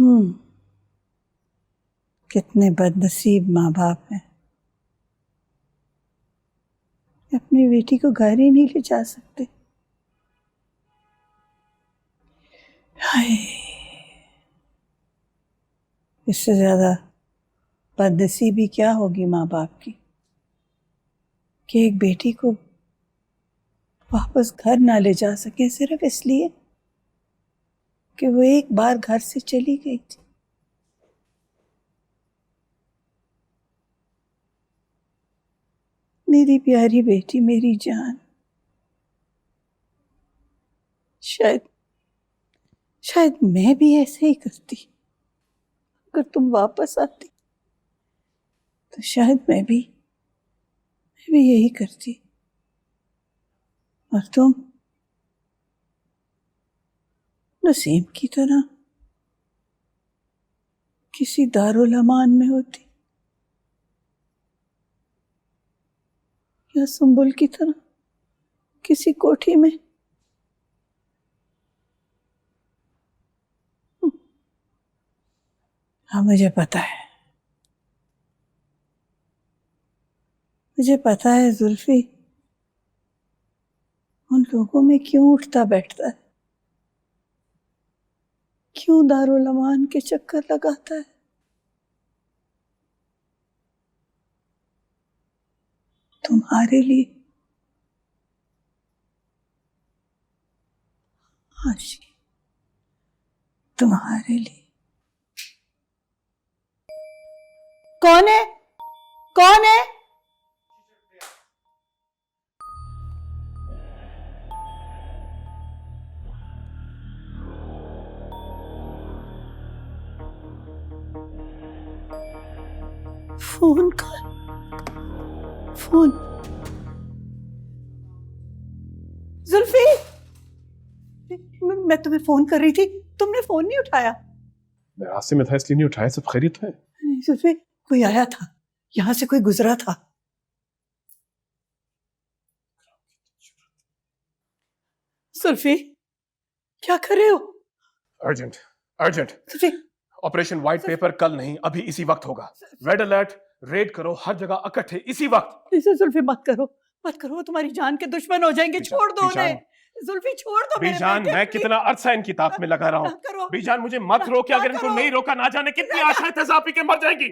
हम्म, कितने बदनसीब माँ बाप हैं, अपनी बेटी को घर ही नहीं ले जा सकते। हाय, इससे ज्यादा बदनसीबी क्या होगी माँ बाप की कि एक बेटी को वापस घर ना ले जा सके सिर्फ इसलिए कि वो एक बार घर से चली गई थी। मेरी प्यारी बेटी, मेरी जान, शायद मैं भी ऐसे ही करती। अगर तुम वापस आती तो शायद मैं भी यही करती। और तुम नसीम की तरह किसी दारुल अमान में होती, या सुंबुल की तरह किसी कोठी में। हाँ, मुझे पता है जुल्फी उन लोगों में क्यों उठता बैठता है, क्यों दारुल अमान के चक्कर लगाता है। तुम्हारे लिए आशी, तुम्हारे लिए। कौन है? कौन है? फोन का फोन। जुल्फी, मैं तुम्हें फोन कर रही थी, तुमने फोन नहीं उठाया। मैं रास्ते में था इसलिए नहीं उठाया। सब खैरियत है? नहीं जुल्फी, कोई आया था, यहां से कोई गुजरा था। जुल्फी, क्या कर रहे हो? Urgent urgent. Zulfi, operation white paper कल नहीं, अभी इसी वक्त होगा। रेड अलर्ट, रेड करो, हर जगह इकट्ठे इसी वक्त। इसे जुल्फी मत करो, वो तुम्हारी जान के दुश्मन हो जाएंगे। छोड़ दो उन्हें जुल्फी, छोड़ दो मेरे बीजान, बेटे। मैं कितना अरसा इनकी ताक में लगा रहा हूँ। बीजान, मुझे मत रोके। अगर इनको नहीं रोका, ना जाने कितनी आशाएं तेजाब पी के मर जाएंगी।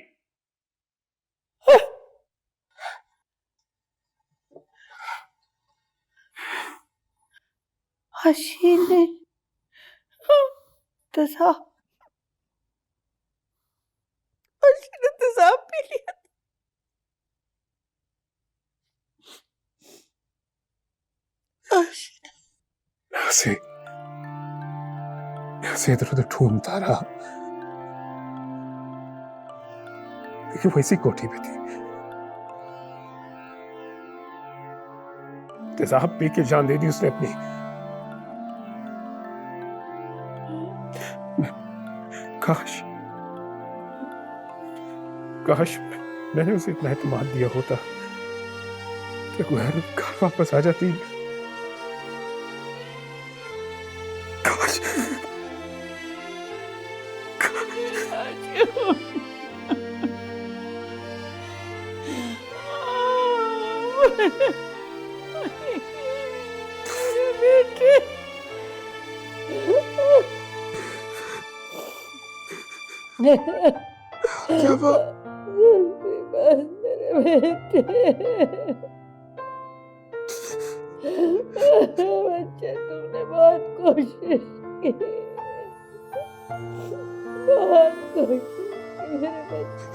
हसीन ने तेजाब पी लिया। मैं उसे इधर उधर ढूंढता रहा, लेकिन वो इसी कोठी में थी। तेजाब पी के जान दे दी उसने अपनी। काश मैंने उसे इतना एतमाद दिया होता कि घर वापस आ जाती। काश। बेटे, क्या बात? मेरे बेटे, बच्चे, तुमने बहुत कोशिश की, बहुत कोशिश की मेरे बच्चे।